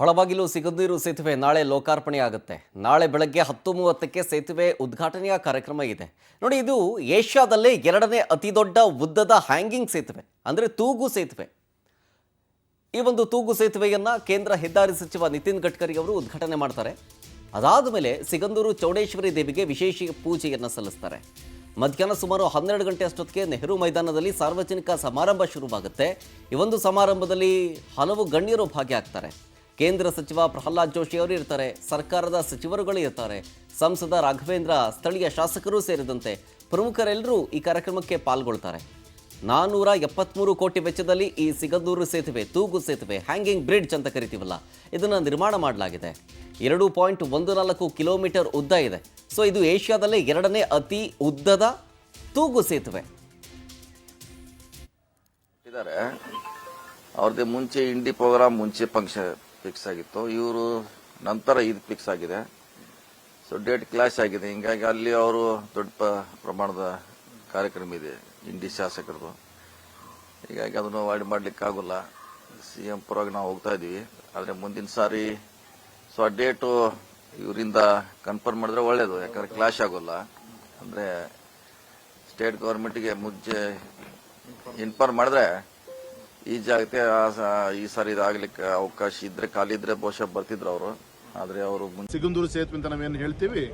ಹೊಳಬಾಗಿಲು ಸಿಗಂದೂರು ಸೇತುವೆ ನಾಳೆ ಲೋಕಾರ್ಪಣೆಯಾಗುತ್ತೆ. ನಾಳೆ ಬೆಳಗ್ಗೆ 10:30ಕ್ಕೆ ಸೇತುವೆ ಉದ್ಘಾಟನೆಯ ಕಾರ್ಯಕ್ರಮ ಇದೆ. ನೋಡಿ, ಇದು ಏಷ್ಯಾದಲ್ಲೇ ಎರಡನೇ ಅತಿದೊಡ್ಡ ಉದ್ದದ ಹ್ಯಾಂಗಿಂಗ್ ಸೇತುವೆ, ಅಂದರೆ ತೂಗು ಸೇತುವೆ. ಈ ಒಂದು ತೂಗು ಸೇತುವೆಯನ್ನು ಕೇಂದ್ರ ಹೆದ್ದಾರಿ ಸಚಿವ ನಿತಿನ್ ಗಡ್ಕರಿ ಅವರು ಉದ್ಘಾಟನೆ ಮಾಡ್ತಾರೆ. ಅದಾದ ಮೇಲೆ ಸಿಗಂದೂರು ಚೌಡೇಶ್ವರಿ ದೇವಿಗೆ ವಿಶೇಷ ಪೂಜೆಯನ್ನು ಸಲ್ಲಿಸ್ತಾರೆ. ಮಧ್ಯಾಹ್ನ ಸುಮಾರು 12 ಗಂಟೆ ಅಷ್ಟೊತ್ತಿಗೆ ನೆಹರು ಮೈದಾನದಲ್ಲಿ ಸಾರ್ವಜನಿಕ ಸಮಾರಂಭ ಶುರುವಾಗುತ್ತೆ. ಈ ಒಂದು ಸಮಾರಂಭದಲ್ಲಿ ಹಲವು ಗಣ್ಯರು ಭಾಗಿಯಾಗ್ತಾರೆ. ಕೇಂದ್ರ ಸಚಿವ ಪ್ರಹ್ಲಾದ್ ಜೋಶಿ ಅವರು ಇರ್ತಾರೆ, ಸರ್ಕಾರದ ಸಚಿವರುಗಳು ಇರ್ತಾರೆ, ಸಂಸದ ರಾಘವೇಂದ್ರ, ಸ್ಥಳೀಯ ಶಾಸಕರು ಸೇರಿದಂತೆ ಪ್ರಮುಖರೆಲ್ಲರೂ ಈ ಕಾರ್ಯಕ್ರಮಕ್ಕೆ ಪಾಲ್ಗೊಳ್ತಾರೆ. 473 ಕೋಟಿ ವೆಚ್ಚದಲ್ಲಿ ಈ ಸಿಗಂದೂರು ಸೇತುವೆ, ತೂಗು ಸೇತುವೆ, ಹ್ಯಾಂಗಿಂಗ್ ಬ್ರಿಡ್ಜ್ ಅಂತ ಕರಿತೀವಲ್ಲ, ಇದನ್ನು ನಿರ್ಮಾಣ ಮಾಡಲಾಗಿದೆ. 2.14 ಕಿಲೋಮೀಟರ್ ಉದ್ದ ಇದೆ. ಸೊ ಇದು ಏಷ್ಯಾದಲ್ಲೇ ಎರಡನೇ ಅತಿ ಉದ್ದದ ತೂಗು ಸೇತುವೆ. ಅವ್ರದ್ದು ಮುಂಚೆ ಇಂಡಿ ಪ್ರೋಗ್ರಾಮ್ ಮುಂಚೆ ಫಂಕ್ಷನ್ ಫಿಕ್ಸ್ ಆಗಿತ್ತು, ಇವರು ನಂತರ ಇದು ಫಿಕ್ಸ್ ಆಗಿದೆ. ಸೊ ಡೇಟ್ ಕ್ಲಾಶ್ ಆಗಿದೆ. ಹಿಂಗಾಗಿ ಅಲ್ಲಿ ಅವರು ದೊಡ್ಡ ಪ್ರಮಾಣದ ಕಾರ್ಯಕ್ರಮ ಇದೆ ಇಂಡಿ ಶಾಸಕರದು. ಹೀಗಾಗಿ ಅದನ್ನು ಅವಾಯ್ಡ್ ಮಾಡ್ಲಿಕ್ಕೆ ಆಗೋಲ್ಲ. CM ಪರವಾಗಿ ನಾವು ಹೋಗ್ತಾ ಇದೀವಿ. ಆದರೆ ಮುಂದಿನ ಸಾರಿ ಸೊ ಆ ಡೇಟು ಇವರಿಂದ ಕನ್ಫರ್ಮ್ ಮಾಡಿದ್ರೆ ಒಳ್ಳೇದು, ಯಾಕಂದ್ರೆ ಕ್ಲಾಶ್ ಆಗೋಲ್ಲ. ಅಂದ್ರೆ ಸ್ಟೇಟ್ ಗವರ್ಮೆಂಟ್ಗೆ ಮುಂಚೆ ಇನ್ಫಾರ್ಮ್ ಮಾಡಿದ್ರೆ ಈಜಿ ಆಗುತ್ತೆ. ಈ ಸಾರಿ ಇದಾಗ್ಲಿಕ್ಕೆ ಅವಕಾಶ ಇದ್ರೆ, ಖಾಲಿ ಇದ್ರೆ ಬಹುಶಃ ಬರ್ತಿದ್ರು ಅವರು. ಆದ್ರೆ ಅವರು ಸಿಗಂದೂರು ಸೇತುವೆ ಅಂತ ನಾವೇನು ಹೇಳ್ತೀವಿ,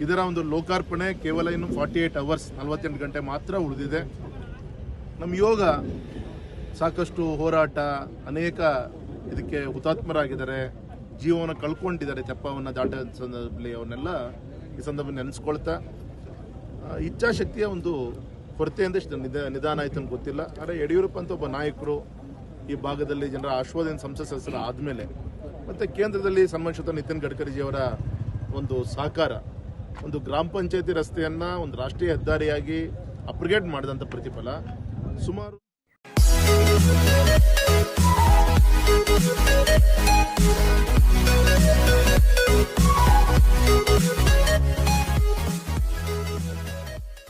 ಇದರ ಒಂದು ಲೋಕಾರ್ಪಣೆ ಕೇವಲ ಇನ್ನು 48 ಅವರ್ಸ್ 48 ಗಂಟೆ ಮಾತ್ರ ಉಳಿದಿದೆ. ನಮ್ಮ ಯೋಗ ಸಾಕಷ್ಟು ಹೋರಾಟ, ಅನೇಕ ಇದಕ್ಕೆ ಹುತಾತ್ಮರಾಗಿದ್ದಾರೆ, ಜೀವವನ್ನು ಕಳ್ಕೊಂಡಿದ್ದಾರೆ ತೆಪ್ಪವನ್ನು ದಾಟ ಸಂದರ್ಭದಲ್ಲಿ. ಅವನ್ನೆಲ್ಲ ಈ ಸಂದರ್ಭದಲ್ಲಿ ನೆನೆಸ್ಕೊಳ್ತಾ, ಇಚ್ಛಾಶಕ್ತಿಯ ಒಂದು ಕೊರತೆಯಿಂದ ನಿಧಾನ ಆಯ್ತು ಅಂತ ಗೊತ್ತಿಲ್ಲ. ಆದರೆ ಯಡಿಯೂರಪ್ಪ ಅಂತ ಒಬ್ಬ ನಾಯಕರು ಈ ಭಾಗದಲ್ಲಿ ಜನರ ಆಶ್ವಾದನೆ ಸಂಸತ್ ಸದಸ್ಯರ ಆದಮೇಲೆ, ಮತ್ತು ಕೇಂದ್ರದಲ್ಲಿ ಸನ್ಮಾನಿತ ನಿತಿನ್ ಗಡ್ಕರಿಜಿಯವರ ಒಂದು ಸಹಕಾರ, ಒಂದು ಗ್ರಾಮ ಪಂಚಾಯತಿ ರಸ್ತೆಯನ್ನು ಒಂದು ರಾಷ್ಟ್ರೀಯ ಹೆದ್ದಾರಿಯಾಗಿ ಅಪ್ಗ್ರೇಡ್ ಮಾಡಿದಂಥ ಪ್ರತಿಫಲ. ಸುಮಾರು